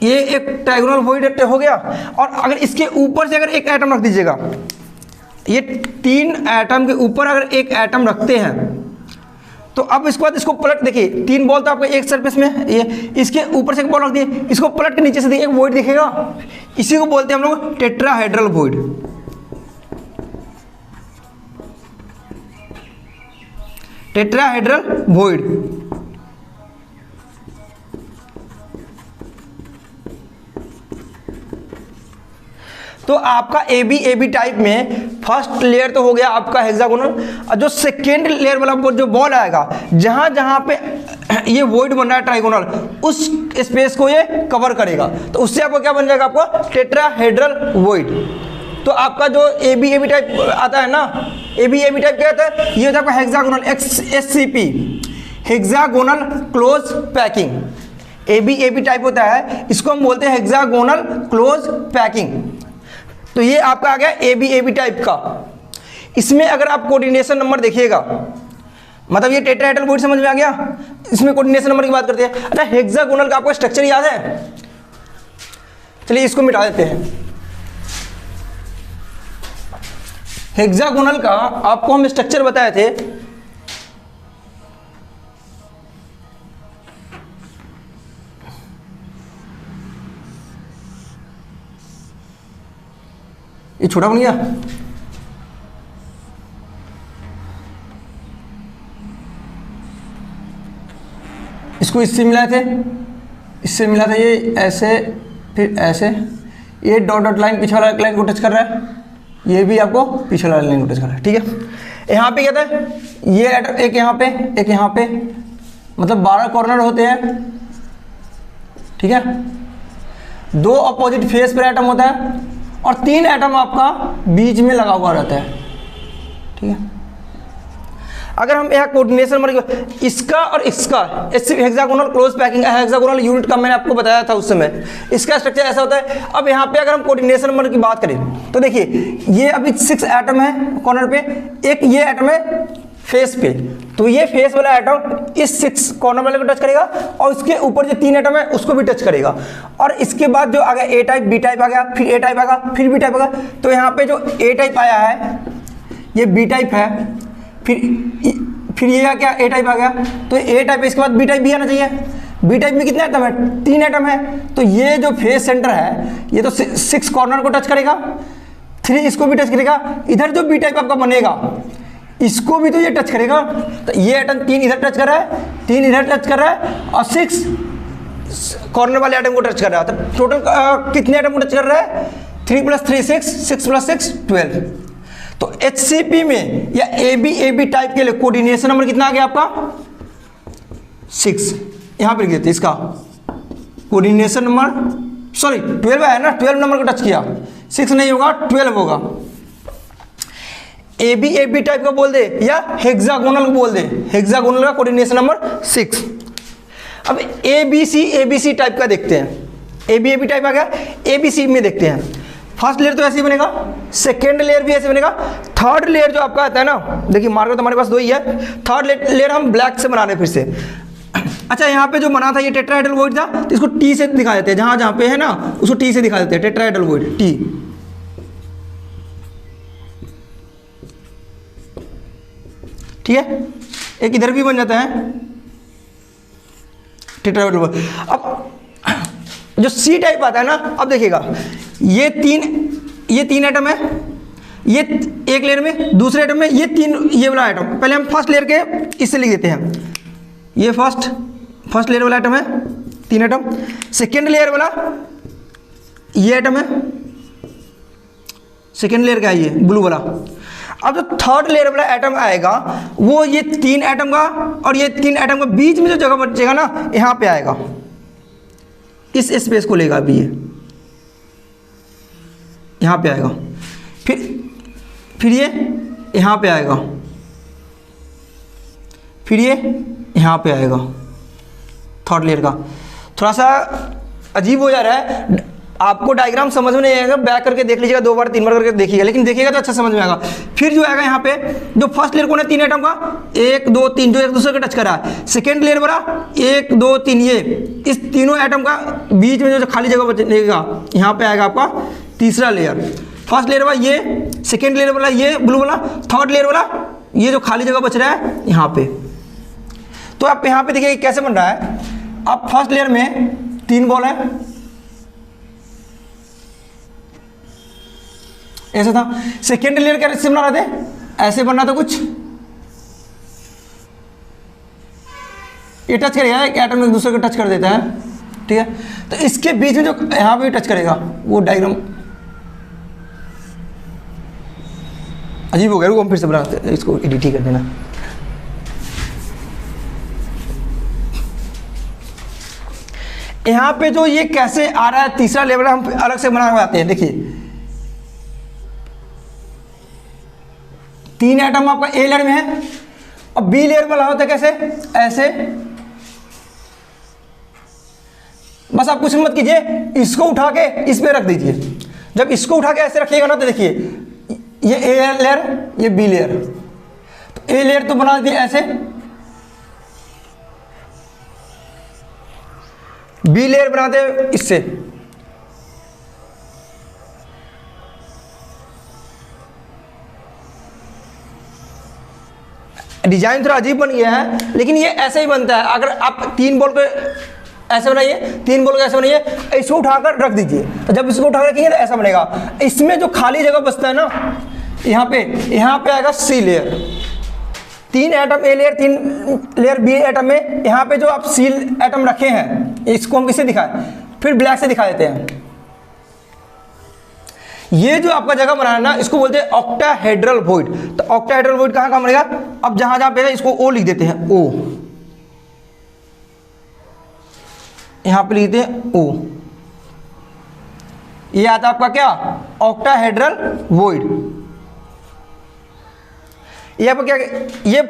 ये एक ट्रायंगुलर वॉइड हो गया। और अगर इसके ऊपर से अगर एक एटम रख दीजिएगा, ये 3 एटम के ऊपर अगर एक एटम रखते हैं, तो अब इसके बाद इसको पलट, देखिए 3 बॉल तो आपका एक सरफेस में है, ये इसके ऊपर से एक बॉल रख दिए, इसको पलट के नीचे से देखिए एक वॉइड दिखेगा, इसी को बोलते हैं हम लोग टेट्राहेड्रल वॉइड। Tetrahedral void. तो आपका ए बी टाइप में फर्स्ट लेयर तो हो गया आपका हेक्सागोनल, और जो सेकेंड लेयर वाला जो बॉल आएगा, जहां जहां पे ये वॉइड बन रहा है ट्राइगोनल, उस स्पेस को ये कवर करेगा, तो उससे आपको क्या बन जाएगा, आपको टेट्राहेड्रल वॉइड। तो आपका जो ए बी टाइप आता है ना, ए बी टाइप क्या आता है, ये होता है आपका hexagonal SCP, hexagonal close packing. A B type होता है, इसको हम बोलते हैं हेक्सागोनल क्लोज पैकिंग। तो ये आपका आ गया ए बी टाइप का। इसमें अगर आप कोऑर्डिनेशन नंबर देखिएगा, मतलब ये टेट्राहेड्रल वॉइड समझ में आ गया, इसमें कोऑर्डिनेशन नंबर की बात करते हैं। अच्छा, हेक्सागोनल का आपको स्ट्रक्चर याद है? चलिए इसको मिटा देते हैं। हेक्सागोनल का आपको हम स्ट्रक्चर बताए थे, ये छोटा बन गया, इसको इससे मिलाए थे, इससे मिला था, ये ऐसे फिर ऐसे, ये डॉट डॉट लाइन पीछे वाला लाइन को टच कर रहा है, ये भी आपको पीछे वाला लाइन को टच कर रहा है, ठीक है। यहाँ पे क्या था, ये एक यहाँ पे, एक यहाँ पे, मतलब 12 कॉर्नर होते हैं, ठीक है। 2 अपोजिट फेस पर एटम होता है और 3 एटम आपका बीच में लगा हुआ रहता है, ठीक है। अगर हम यहाँ कोऑर्डिनेशन नंबर, इसका और इसका hexagonal close packing, hexagonal unit का मैंने आपको बताया था उस समय, इसका स्ट्रक्चर ऐसा होता है। अब यहाँ पे अगर हम कोऑर्डिनेशन नंबर की बात करें तो देखिए, ये अभी 6 एटम है कॉर्नर पे, एक ये एटम है फेस पे, तो ये फेस वाला एटम इस 6 कॉर्नर वाले को टच करेगा और उसके ऊपर जो 3 एटम है उसको भी टच करेगा। और इसके बाद जो आ गया ए टाइप, बी टाइप आ गया, फिर ए टाइप आ गया, फिर बी टाइप आ गया। तो यहाँ पे जो ए टाइप आया है, ये बी टाइप है, फिर ये क्या ए टाइप आ गया, तो ए टाइप, इसके बाद बी टाइप भी आना चाहिए। बी टाइप में कितने एटम है, 3 एटम है, तो ये जो फेस सेंटर है, ये तो 6 कॉर्नर को टच करेगा, 3 इसको भी टच करेगा, इधर जो बी टाइप आपका बनेगा इसको भी तो ये टच करेगा। तो ये एटम 3 इधर टच कर रहा है, 3 इधर टच कर रहा है और 6 कॉर्नर वाले एटम को टच कर रहा है। तो टोटल कितने एटम को टच कर रहा है, 3 + 3 6, 6 + 6 12। तो HCP में या ए बी टाइप के लिए कोऑर्डिनेशन नंबर कितना आ गया आपका, 6। यहां पर लिख देते इसका कोऑर्डिनेशन नंबर, सॉरी 12 है ना, 12 नंबर को टच किया, 6 नहीं होगा 12 होगा। ए बी टाइप का बोल दे या हेक्सागोनल को बोल दे, हेक्सागोनल का कोऑर्डिनेशन नंबर 6। अब ए बी सी टाइप का देखते हैं, ए बी टाइप आ गया, ए बी सी में देखते हैं। फर्स्ट लेयर तो ऐसे ही बनेगा, सेकेंड लेयर भी ऐसे बनेगा, थर्ड लेयर जो आपका आता है ना, देखिए मार्कर तो हमारे पास 2 ही है, थर्ड लेयर हम ब्लैक से बना रहे हैं फिर से। अच्छा, यहाँ पे जो बना था ये टेट्राहेड्रल वॉइड था, तो इसको टी से दिखा देते हैं, जहां जहां पे है ना उसको टी से दिखा देते हैं, टेट्राहेड्रल वॉइड टी, ठीक है। एक इधर भी बन जाता है टेट्राहेड्रल वॉइड। अब जो सी टाइप आता है ना, अब देखिएगा, ये तीन एटम है, ये एक लेयर में, दूसरे एटम में ये वाला एटम, पहले हम फर्स्ट लेयर के इससे लिख देते हैं, ये फर्स्ट लेयर वाला एटम है, 3 एटम, सेकेंड लेयर वाला ये एटम है, सेकेंड लेयर का है ये ब्लू वाला। अब जो थर्ड लेयर वाला एटम आएगा वो ये 3 एटम का और ये 3 एटम का बीच में जो जगह बचेगा ना, यहाँ पे आएगा, इस स्पेस को लेगा अभी, ये यहाँ पे आएगा, फिर ये यहाँ पे आएगा, फिर ये यहाँ पे आएगा। थर्ड लेयर का थोड़ा सा अजीब हो जा रहा है, आपको डायग्राम समझ में नहीं आएगा, बैक करके देख लीजिएगा, 2 बार 3 बार करके देखिएगा, लेकिन देखिएगा तो अच्छा समझ में आएगा। फिर जो आएगा यहाँ पे, जो फर्स्ट लेयर कौन है 3 एटम का, 1 2 3, जो एक दूसरे को टच कर रहा है। सेकेंड लेयर वाला 1 2 3, ये इस तीनों एटम का बीच में जो खाली जगह बचेगा, यहाँ पे आएगा आपका तीसरा लेयर। फर्स्ट लेयर वाला ये, सेकेंड लेयर वाला ये ब्लू वाला, थर्ड लेयर वाला ये जो खाली जगह बच रहा है यहाँ पे। तो आप यहाँ पे देखिए कैसे बन रहा है। अब फर्स्ट लेयर में 3 बॉल है, ऐसा था। सेकेंड लेयर कैसे बना रहे थे, ऐसे बनना था कुछ, ये टच करेगा, एक एटम एक दूसरे को टच कर देता है, ठीक है। तो इसके बीच में जो यहाँ पे टच करेगा वो डायग्राम अजीब हो गया, रुको हम फिर से बनाते हैं, इसको एडिट ही कर देना। यहाँ पे जो ये कैसे आ रहा है तीसरा लेवल हम अलग से बना के आते हैं। देखिए 3 एटम आपका ए लेयर में है और बी लेयर वाला होता है कैसे, ऐसे। बस आप कुछ मत कीजिए, इसको उठा के इस पे रख दीजिए। जब इसको उठा के ऐसे रखिएगा ना तो देखिए ये ए लेयर, ये बी लेयर। तो ए लेयर तो बना दिए ऐसे, बी लेयर बनाते हैं इससे। डिजाइन थोड़ा अजीब बन गया है, लेकिन ये ऐसे ही बनता है। अगर आप 3 बॉल को ऐसे बनाइए, 3 बॉल को ऐसे बनाइए, इसको उठाकर रख दीजिए, तो जब इसको उठाकर रखेंगे तो ऐसा बनेगा। इसमें जो खाली जगह बचता है ना, यहाँ पे आएगा C layer. 3 atom A layer, 3 layer B atom में, यहाँ पे जो आप सी एटम रखे हैं, इसको हम किससे दिखाएं, फिर ब्लैक से दिखा देते हैं। ये जो आपका जगह बना है ना, इसको बोलते हैं ऑक्टाहेड्रल वॉइड। तो ऑक्टाहेड्रल वॉइड कहाँ कहाँ बनेगा, अब जहां जहां पे इसको ओ लिख देते हैं, ओ, यहां पे लिखते हैं ओ। ये आता आपका क्या, ऑक्टाहेड्रल वॉइड। ये आपका क्या, ये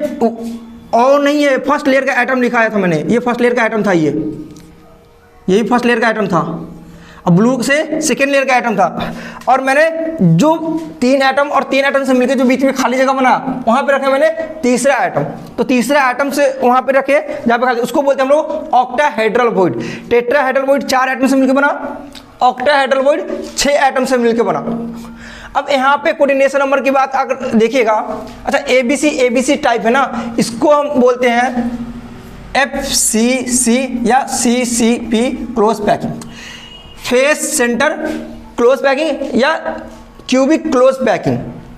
ओ नहीं है, फर्स्ट लेयर का एटम लिखाया था मैंने, ये फर्स्ट लेयर का एटम था, यही फर्स्ट लेयर का एटम था। अब ब्लू से सेकेंड लेयर का एटम था, और मैंने जो 3 एटम और 3 एटम से मिलकर जो बीच में खाली जगह बना, वहां पे रखा मैंने तीसरा एटम। तो तीसरा एटम से वहां पे रखे जहां पे खाली, उसको बोलते हैं हम लोग octahedral void. Tetrahedral void 4 atom से मिलकर बना, ऑक्टाहेड्रल वॉइड 6 एटम से मिलकर बना। अब यहाँ पे कोऑर्डिनेशन नंबर की बात अगर देखिएगा, अच्छा एबीसी टाइप है ना, इसको हम बोलते हैं FCC या CCP close packing, face centre close packing या क्यूबिक क्लोज पैकिंग।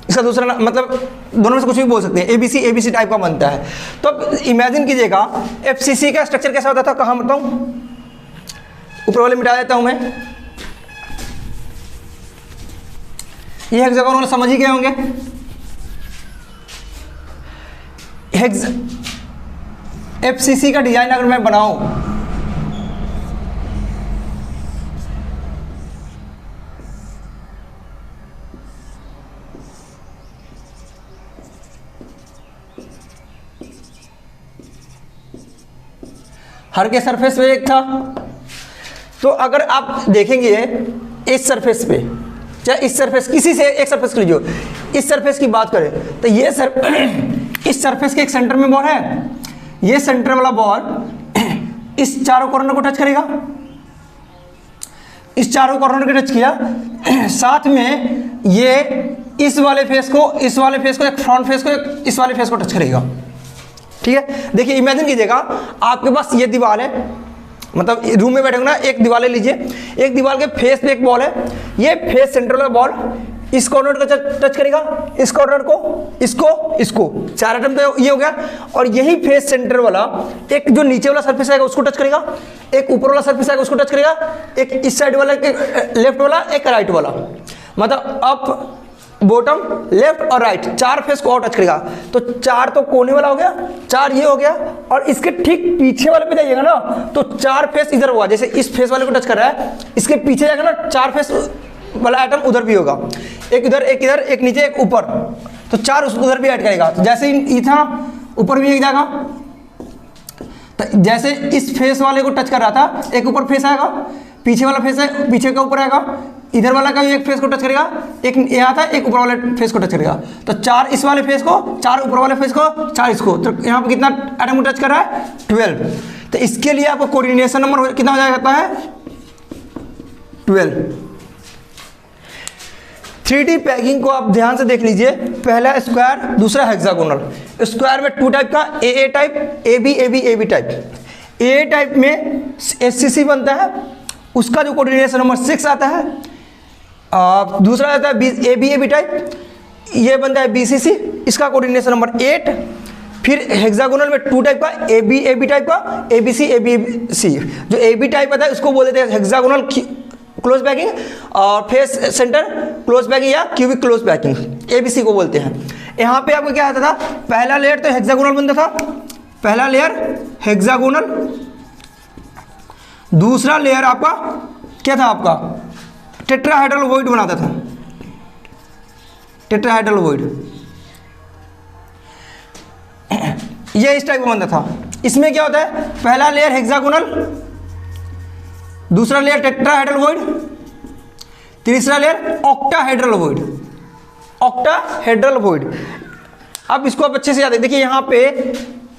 इसका दूसरा मतलब दोनों में से कुछ भी बोल सकते हैं। एबीसी टाइप का बनता है। तो अब इमेजिन कीजिएगा FCC का स्ट्रक्चर कैसा होता था, कहाँ बताऊँ, ऊपर वाले मिटा देता हूँ मैं। ये हेक्सागोनल समझ ही गए होंगे। FCC का डिजाइन अगर मैं बनाऊं, हर के सरफेस पे एक था, तो अगर आप देखेंगे इस सरफेस पे, चाहे इस सरफेस, किसी से एक सरफेस लीजिए, इस सरफेस की बात करें तो ये इस सरफेस के एक सेंटर में बॉल है, ये सेंटर वाला बॉल इस चारों कॉर्नर को टच करेगा, इस चारों कॉर्नर को टच किया, साथ में ये इस वाले फेस को, इस वाले फेस को, एक फ्रंट फेस को, एक इस वाले फेस को टच करेगा। ठीक है, देखिए इमेजिन कीजिएगा आपके पास ये दीवार है, मतलब रूम में बैठे हो ना, एक दीवार लीजिए, एक दीवार के फेस पे एक बॉल है, ये फेस सेंटर वाला बॉल इस कॉर्नर को टच करेगा, इस कॉर्नर को, इसको 4 एटम तो ये हो गया, और यही फेस सेंटर वाला एक जो नीचे वाला सरफेस आएगा उसको टच करेगा, एक ऊपर वाला सरफेस आएगा उसको टच करेगा, एक इस साइड वाला, एक लेफ्ट वाला, एक राइट वाला, मतलब अप, बॉटम, लेफ्ट और राइट, 4 फेस को और टच करेगा। तो 4 तो कोने वाला हो गया, 4 ये हो गया, और इसके ठीक पीछे वाले पे जाइएगा ना तो 4 फेस इधर हुआ, जैसे इस फेस वाले को टच कर रहा है, इसके पीछे जाएगा ना 4 फेस वाला एटम उधर भी होगा, एक इधर, एक इधर, एक नीचे, एक ऊपर, तो 4 उधर भी ऐड करेगा। तो जैसे ही था ऊपर भी एक जाएगा, तो जैसे इस फेस वाले को टच कर रहा था, एक ऊपर फेस आएगा, पीछे वाला फेस है, पीछे का ऊपर आएगा, इधर वाला का भी एक फेस को टच करेगा, एक यहाँ था, एक ऊपर वाले फेस को टच करेगा। तो 4 इस वाले फेस को, 4 ऊपर वाले फेस को, 4 इसको, तो यहाँ पे कितना एटम को टच कर रहा है, 12। तो इसके लिए आपको कोऑर्डिनेशन नंबर कितना हो जाता है, 12। 3D पैकिंग को आप ध्यान से देख लीजिए, पहला स्क्वायर, दूसरा हेक्सागोनल। स्क्वायर में 2 टाइप का, ए टाइप, AB टाइप। ए टाइप में SCC बनता है, उसका जो कोऑर्डिनेशन नंबर 6 आता है। दूसरा आता है AB टाइप, ये बनता है BCC, इसका कोऑर्डिनेशन नंबर 8। फिर हेक्सागोनल में 2 टाइप का, AB टाइप का, ABC। जो AB टाइप आता है उसको बोल देते हैं हेक्सागोनल क्लोज पैकिंग, और फेस सेंटर क्लोज पैकिंग या क्यूबिक क्लोज पैकिंग। ABC को बोलते हैं। यहाँ पे आपको क्या आता था, पहला लेयर तो हेक्सागोनल बनता था, पहला लेयर हेक्सागोनल, दूसरा लेयर आपका क्या था, आपका टेट्राहेड्रल वॉइड बनाता था, टेट्राहेड्रल वॉइड, ये इस टाइप का बनता था। इसमें क्या होता है, पहला लेयर हेक्सागोनल, दूसरा लेयर टेट्राहेड्रल वॉइड, तीसरा layer octahedral void, octahedral void. अब इसको आप अच्छे से याद है, देखिए यहाँ पे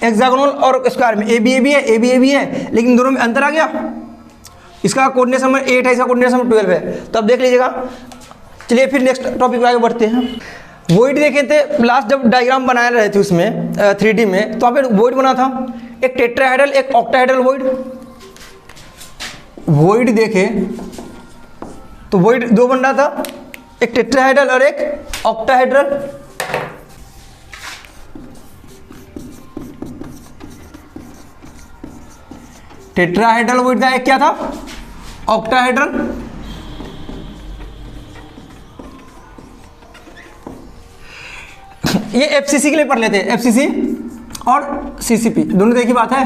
हेक्सागोनल और स्क्वायर में AB है, AB है, लेकिन दोनों में अंतर आ गया। इसका कोऑर्डिनेशन नंबर 8 है, इसका कोऑर्डिनेशन नंबर 12 है, तो अब देख लीजिएगा। चलिए फिर नेक्स्ट टॉपिक पे आगे बढ़ते हैं। वॉइड देखे थे लास्ट जब डायग्राम बना रहे थे उसमें 3D में, तो वहाँ पे वॉइड बना था, एक टेट्राहेड्रल एक ऑक्टाहेड्रल वॉइड। वॉइड देखे तो वॉइड दो बन रहा था, एक टेट्राहेड्रल और एक ऑक्टाहेड्रल। टेट्राहेड्रल वॉइड था, एक क्या था, ऑक्टाहेड्रल। ये FCC के लिए पढ़ लेते हैं, FCC और CCP दोनों एक ही बात है।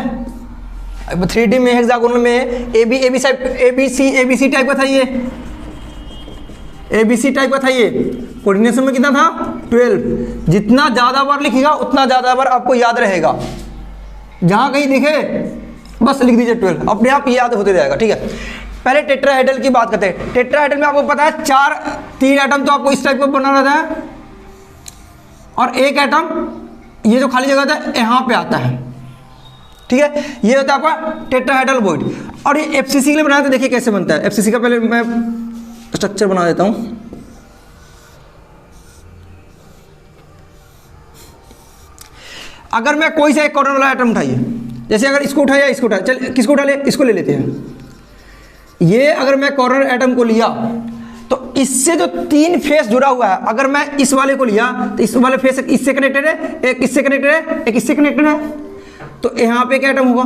3D में हेक्सागोनल में ABC टाइप का था, ये ABC टाइप का था। ये कोऑर्डिनेशन में कितना था, 12। जितना ज़्यादा बार लिखिएगा उतना ज़्यादा बार आपको याद रहेगा। जहाँ कहीं दिखे बस लिख दीजिए 12, अपने आप याद होते जाएगा, ठीक है। पहले टेट्राहेड्रल की बात करते हैं। टेट्राहेड्रल में आपको पता है 3 एटम तो आपको इस टाइप का बना रहता है, और एक एटम ये जो खाली जगह था यहाँ पे आता है, ठीक है। ये होता है आपका टेट्राहेड्रल वॉइड। और ये FCC के लिए बनाया था, देखिए कैसे बनता है। FCC का पहले मैं स्ट्रक्चर बना देता हूँ। अगर मैं कोई सा एक कॉर्नर वाला एटम उठाइए, जैसे अगर इसको उठाया इसको उठाया, चल किसको उठा ले, इसको ले लेते हैं। ये अगर मैं कॉर्नर एटम को लिया तो इससे जो 3 फेस जुड़ा हुआ है, अगर मैं इस वाले को लिया तो इस वाले फेस इससे कनेक्टेड है, एक इससे कनेक्टेड है, एक इससे कनेक्टेड है। तो यहाँ पे एक एटम होगा,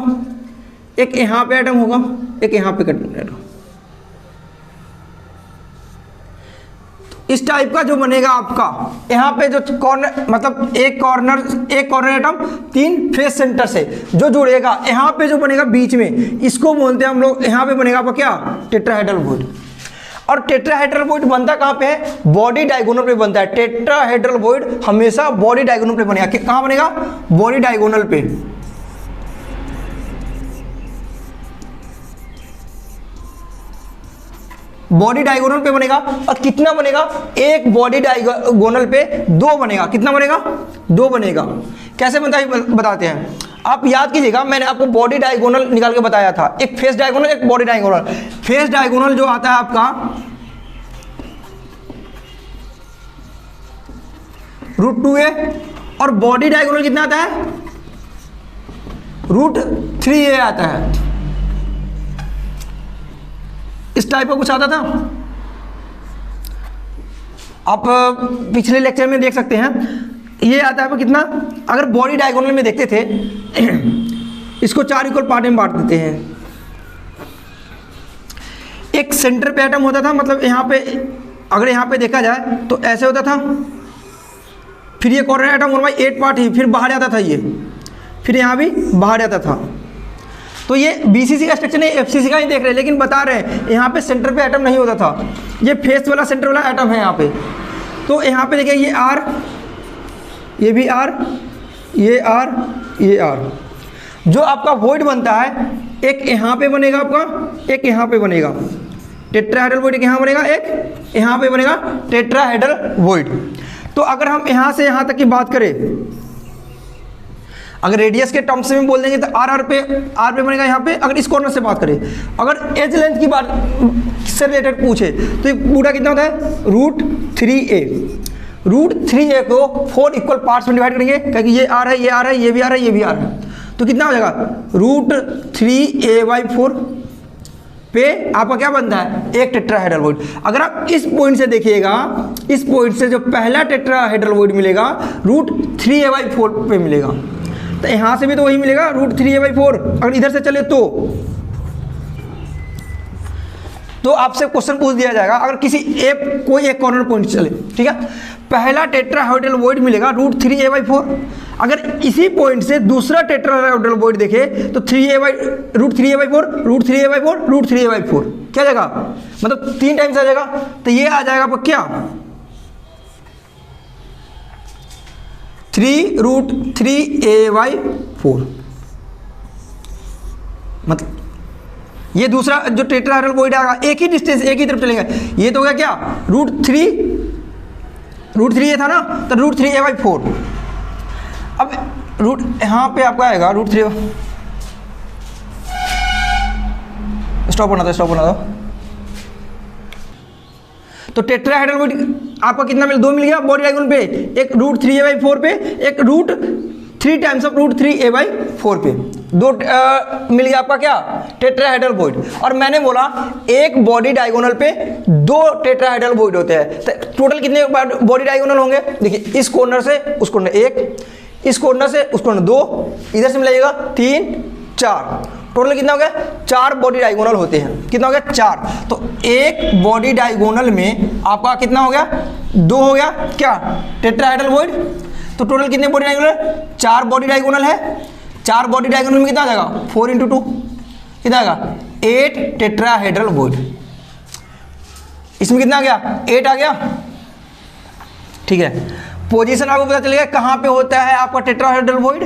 एक यहाँ पे एटम होगा, एक यहाँ पे एटम। इस टाइप का जो बनेगा आपका, यहाँ पे जो कॉर्नर मतलब एक कॉर्नर एटम 3 फेस सेंटर से जो जुड़ेगा, यहाँ पे जो बनेगा बीच में, इसको बोलते हैं हम लोग, यहाँ पे बनेगा आपका क्या, टेट्राहेड्रल वॉइड। और टेट्राहेड्रल वॉइड बनता कहाँ पे है, बॉडी डायगोनल पे बनता है। टेट्राहेड्रल वॉइड हमेशा बॉडी डायगोनल पे बनेगा। कहाँ बनेगा, बॉडी डायगोनल पे। बॉडी डायगोनल पे बनेगा। और कितना बनेगा, एक बॉडी डायगोनल पे 2 बनेगा। कितना बनेगा, 2 बनेगा। कैसे बनता है बताते हैं, आप याद कीजिएगा। मैंने आपको बॉडी डायगोनल निकाल के बताया था, एक फेस डायगोनल एक बॉडी डायगोनल। फेस डायगोनल जो आता है आपका √2a, और बॉडी डायगोनल कितना आता है, √3a आता है। इस टाइप का कुछ आता था। आप पिछले लेक्चर में देख सकते हैं, ये आता है कितना, अगर बॉडी डायगोनल में देखते थे इसको 4 इक्वल पार्ट में बांट देते हैं। एक सेंटर पे एटम होता था, मतलब यहाँ पे अगर यहाँ पे देखा जाए तो ऐसे होता था। फिर ये कॉर्नर एटम 1/8 पार्ट ही फिर बाहर आता था, ये फिर यहाँ भी बाहर आता था। तो ये BCC का स्ट्रक्चर नहीं, FCC का ही देख रहे हैं, लेकिन बता रहे हैं यहाँ पे सेंटर पे एटम नहीं होता था। ये फेस वाला सेंटर वाला एटम है यहाँ पे। तो यहाँ पे देखिए ये R, ये भी R, ये R, ये R। जो आपका वॉइड बनता है, एक यहाँ पे बनेगा आपका, एक यहाँ पे बनेगा टेट्राहेड्रल वॉइड, एक यहाँ बनेगा, एक यहाँ पे बनेगा टेट्राहेड्रल वॉइड। तो अगर हम यहाँ से यहाँ तक की बात करें, अगर रेडियस के टर्म्स में बोल देंगे तो R पे बनेगा यहाँ पे। अगर इस कॉर्नर से बात करें, अगर एज लेंथ की बात से रिलेटेड पूछे तो ये पूरा कितना होता है, √3a। √3a को 4 इक्वल पार्ट्स में डिवाइड करेंगे, क्योंकि ये R है, ये R है, ये भी R है, ये भी R है। तो कितना हो जाएगा, √3a/4 पे आपका क्या बनता है, एक टेट्राहेड्रल वॉइड। अगर आप इस पॉइंट से देखिएगा, इस पॉइंट से जो पहला टेट्राहेड्रल वॉइड मिलेगा √3a/4 पे मिलेगा। तो यहाँ से भी तो वही मिलेगा √3a/4। अगर इधर से चले तो तो आपसे क्वेश्चन पूछ दिया जाएगा, अगर किसी कोई एक कॉर्नर पॉइंट चले, ठीक है, पहला टेट्राहेड्रल वॉइड मिलेगा √3a/4। अगर इसी पॉइंट से दूसरा टेट्राहेड्रल वॉइड देखे तो √3a/4 √3a/4 √3a/4 क्या जाएगा, मतलब 3 टाइम्स आ जाएगा। तो ये आ जाएगा आपका क्या 3√3a/4। मतलब ये दूसरा जो टेट्राहेड्रल वॉइड आएगा एक ही डिस्टेंस, एक ही तरफ चलेगा। ये तो हो गया क्या √3a था ना, तो √3a/4। अब यहाँ पे आपका आएगा √3। स्टॉप होना था। तो टेट्राहेड्रल वॉइड आपका कितना मिल, 2 मिल गया बॉडी डायगोनल पे, एक √3a/4 पे, एक √3 टाइम्स ऑफ √3a/4 पे, 2 मिल गया आपका क्या टेट्राहेड्रल वॉइड। और मैंने बोला एक बॉडी डायगोनल पे 2 टेट्राहेड्रल वॉइड होते हैं। तो टोटल कितने बॉडी डायगोनल होंगे, देखिए इस कॉर्नर से उस कॉर्नर 1, इस कॉर्नर से उस कॉर्नर 2, इधर से मिलाइएगा 3 4, टोटल कितना हो गया 4 बॉडी डायगोनल होते हैं। कितना हो गया 4। तो एक बॉडी डायगोनल में आपका कितना हो गया 2 हो गया क्या टेट्राहेड्रल वॉइड। तो टोटल कितने बॉडी डायगोनल, 4 बॉडी डायगोनल है। 4 बॉडी डायगोनल में कितना आ जाएगा 4 × 2 कितना आएगा 8 टेट्राहेड्रल वॉइड। इसमें कितना आ गया 8 आ गया, ठीक है। पोजीशन आपको पता चलेगा कहाँ पे होता है आपका टेट्राहेड्रल वॉइड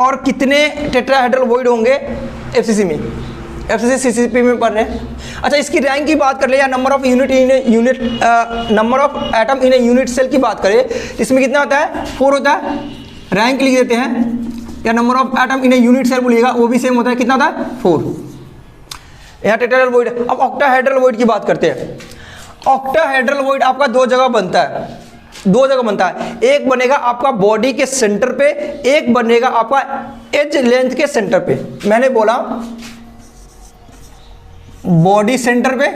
और कितने टेट्राहेड्रल वॉइड होंगे एफसीसी में, एफसीसी सीसीपी में पढ़ रहे हैं। अच्छा, इसकी रैंक की बात कर ले या number of number of atom in a unit cell की बात करें, इसमें कितना होता है 4 होता है। रैंक लिख देते हैं, या number of atom in a unit cell बोलिएगा वो भी सेम होता है, कितना होता है 4। यहाँ टेट्राहेड्रल वॉइड। अब ऑक्टाहेड्रल वॉइड की बात करते हैं। ऑक्टाहेड्रल वॉइड आपका 2 जगह बनता है, 2 जगह बनता है। एक बनेगा आपका बॉडी के सेंटर पे, एक बनेगा आपका एज लेंथ के सेंटर पे। मैंने बोला बॉडी सेंटर पे,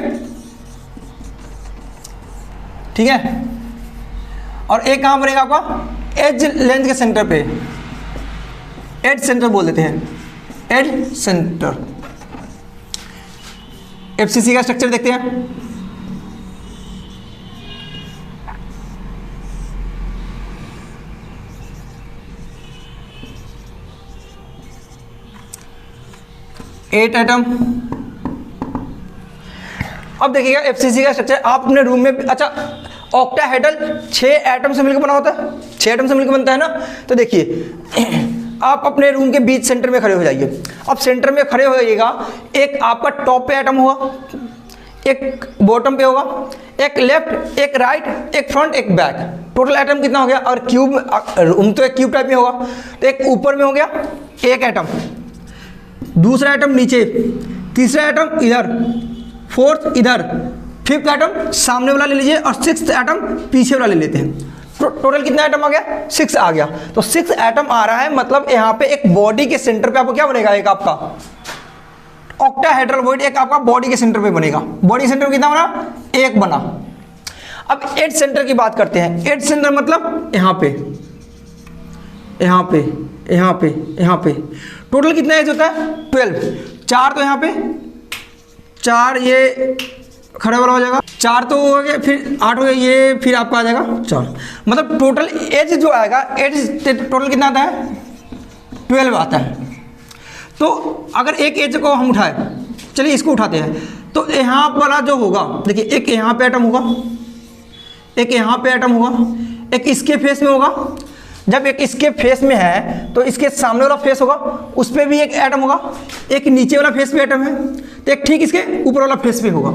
ठीक है, और एक कहां बनेगा आपका एज लेंथ के सेंटर पे, एज सेंटर बोल देते हैं, एज सेंटर। एफसीसी का स्ट्रक्चर देखते हैं। Eight atom. अब देखिएगा एफसीसी का स्ट्रक्चर आप अपने रूम में, अच्छा ऑक्टाहेड्रल 6 एटम से मिलकर बना होता है, 6 एटम से मिलकर बनता है ना। तो देखिए आप अपने रूम के बीच सेंटर में खड़े हो जाइए। अब सेंटर में खड़े हो जाइएगा, एक आपका टॉप पे एटम होगा, एक बॉटम पे होगा, एक लेफ्ट, एक राइट, एक फ्रंट, एक बैक। टोटल एटम कितना हो गया। और क्यूब, रूम तो एक क्यूब टाइप में होगा, तो एक ऊपर में हो गया एक एटम, दूसरा एटम नीचे, तीसरा एटम इधर, फोर्थ इधर, फिफ्थ एटम सामने वाला ले लीजिए और सिक्स्थ एटम पीछे वाला ले लेते हैं। टोटल कितना एटम आ गया 6 आ गया। तो 6 एटम आ रहा है, मतलब यहाँ पे एक बॉडी के सेंटर पे आपको क्या बनेगा, एक आपका ऑक्टाहेड्रल वॉइड एक आपका बॉडी के सेंटर पे बनेगा। बॉडी सेंटर कितना बना, 1 बना। अब एज सेंटर की बात करते हैं। एज सेंटर मतलब यहाँ पे, यहाँ पे, यहाँ पे, यहाँ पे। टोटल कितना एज होता है 12। 4 तो यहाँ पे, 4 ये खड़ा वाला हो जाएगा, 4 तो हो गया, फिर 8 हो गया, ये फिर आपका आ जाएगा 4। मतलब टोटल एज जो आएगा, एज टोटल कितना आता है 12 आता है। तो अगर एक एज को हम उठाए, चलिए इसको उठाते हैं, तो यहाँ वाला जो होगा, देखिए एक यहाँ पे एटम होगा, एक यहाँ पे एटम होगा, एक इसके फेस में होगा। जब एक इसके फेस में है तो इसके सामने वाला फेस होगा, उस पर भी एक एटम होगा, एक नीचे वाला फेस पे एटम है, तो एक ठीक इसके ऊपर वाला फेस पे होगा।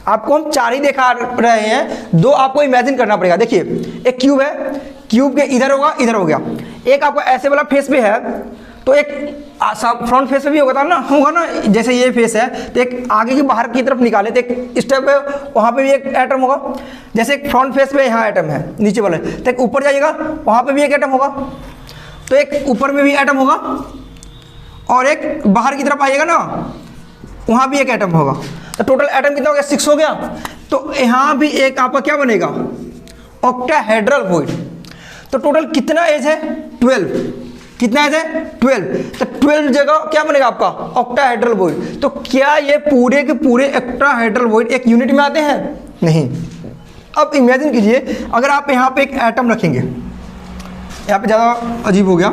आपको हम 4 ही दिखा रहे हैं, 2 आपको इमेजिन करना पड़ेगा। देखिए एक क्यूब है, क्यूब के इधर होगा, इधर हो गया। एक आपको ऐसे वाला फेस पे है, तो एक फ्रंट फेस पे भी होगा ना, जैसे ये फेस है, तो एक आगे की बाहर की तरफ निकाले तो एक स्टेप है, वहाँ पे भी एक एटम होगा। जैसे एक फ्रंट फेस पे यहाँ एटम है नीचे वाले, तो एक ऊपर जाइएगा वहाँ पे भी एक एटम होगा, तो एक ऊपर में भी एटम होगा, और एक बाहर की तरफ आइएगा ना, वहाँ भी एक एटम होगा। तो टोटल एटम कितना हो गया 6 हो गया। तो यहाँ भी एक आपका क्या बनेगा ऑक्टाहेड्रल वॉइड। तो टोटल कितना एज है 12, कितना है 12, तो 12 जगह क्या बनेगा आपका ऑक्टाहेड्रल वॉइड। तो क्या ये पूरे के पूरे ऑक्टाहेड्रल वॉइड एक यूनिट में आते हैं? नहीं। अब इमेजिन कीजिए अगर आप यहाँ पे एक एटम रखेंगे, यहाँ पे ज़्यादा अजीब हो गया,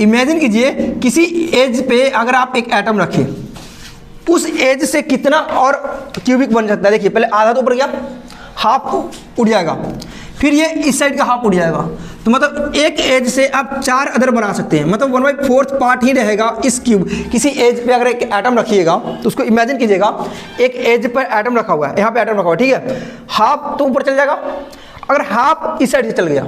इमेजिन कीजिए किसी एज पे अगर आप एक एटम रखें, उस एज से कितना और क्यूबिक बन सकता है। देखिए पहले आधा तो ऊपर गया, हाफ उड़ जाएगा, फिर ये इस साइड का हाफ उड़ जाएगा, तो मतलब एक एज से आप 4 अदर बना सकते हैं, मतलब 1/4 पार्ट ही रहेगा इस क्यूब। किसी एज पे अगर एक एटम रखिएगा तो उसको इमेजिन कीजिएगा एक एज पर एटम रखा हुआ है, यहाँ पे एटम रखा हुआ है, ठीक है, हाफ तो ऊपर चल जाएगा, अगर हाफ इस साइड से चल गया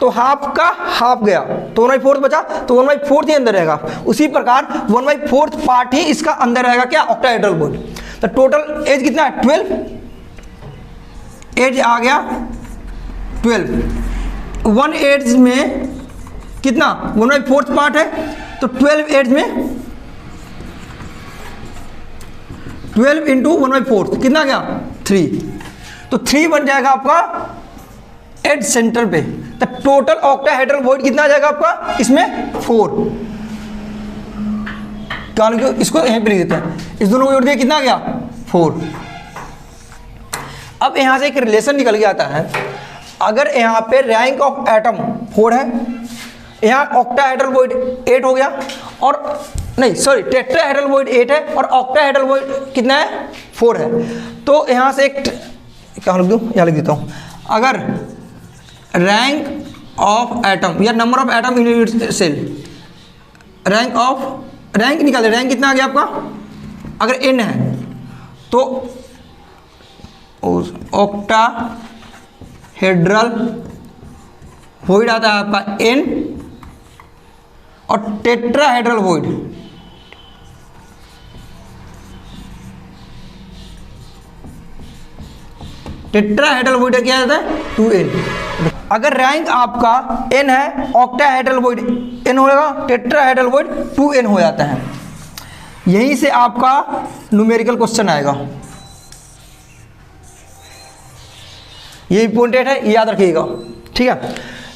तो हाफ का हाफ गया तो 1/4 बचा, तो 1/4 ही अंदर रहेगा। उसी प्रकार 1/4 पार्ट ही इसका अंदर रहेगा क्या ऑक्टाहेड्रल वॉइड। तो टोटल एज कितना है 12, एज आ गया 12। 1 एज में कितना 1/4 पार्ट है, तो 12 एज में 12 इंटू 1/4 कितना गया 3, तो 3 बन जाएगा आपका एज सेंटर पे। तो टोटल ऑक्टाहेड्रल वॉइड कितना आ जाएगा आपका इसमें 4। कारण इसको यहीं पे लिख देते हैं, इस दोनों को जोड़ दिया कितना गया 4। अब यहां से एक रिलेशन निकल के आता है, अगर यहाँ पे रैंक ऑफ एटम 4 है, यहाँ ऑक्टाहेड्रल वॉइड 8 हो गया, और नहीं सॉरी टेट्राहेड्रल वॉइड 8 है और ऑक्टाहेड्रल वॉइड कितना है 4 है, तो यहाँ से एक क्या लिख दूँ, यहाँ लिख देता हूँ, अगर रैंक ऑफ एटम या number of atom in unit cell, rank निकाल दे, रैंक कितना आ गया आपका, अगर n है तो ऑक्टाहेड्रल वॉइड आता है आपका n, और टेट्राहेड्रल वॉइड टेट्राहेड्रल वॉइड क्या आता है 2n। अगर रैंक आपका n है, ऑक्टाहेड्रल वॉइड n होगा, टेट्राहेड्रल वॉइड 2n हो जाता है। यहीं से आपका न्यूमेरिकल क्वेश्चन आएगा, ये इंपॉर्टेंट है, याद रखिएगा, ठीक है।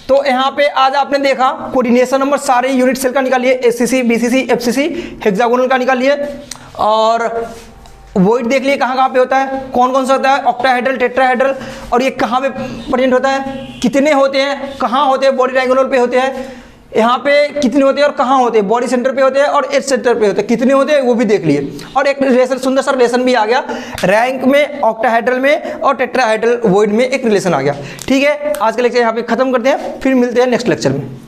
तो यहाँ पे आज आपने देखा कोऑर्डिनेशन नंबर सारे यूनिट सेल का निकालिए, एससीसी, बीसीसी, एफसीसी, हेक्सागोनल का निकालिए, और वॉइड देख लिए कहाँ कहाँ पे होता है, कौन कौन सा होता है, ऑक्टाहेड्रल, टेट्राहेड्रल, और ये कहाँ पे प्रेजेंट होता है, कितने होते हैं, कहाँ होते हैं, बॉडी डायगोनल पे होते हैं, यहाँ पे कितने होते हैं और कहाँ होते हैं, बॉडी सेंटर पे होते हैं और एज सेंटर पे होते हैं, कितने होते हैं वो भी देख लिए। और एक रिलेशन, सुंदर सा रिलेशन भी आ गया, रैंक में, ऑक्टाहेड्रल में और टेट्राहेड्रल वॉइड में एक रिलेशन आ गया। ठीक है, आज का लेक्चर यहाँ पे खत्म करते हैं, फिर मिलते हैं नेक्स्ट लेक्चर में।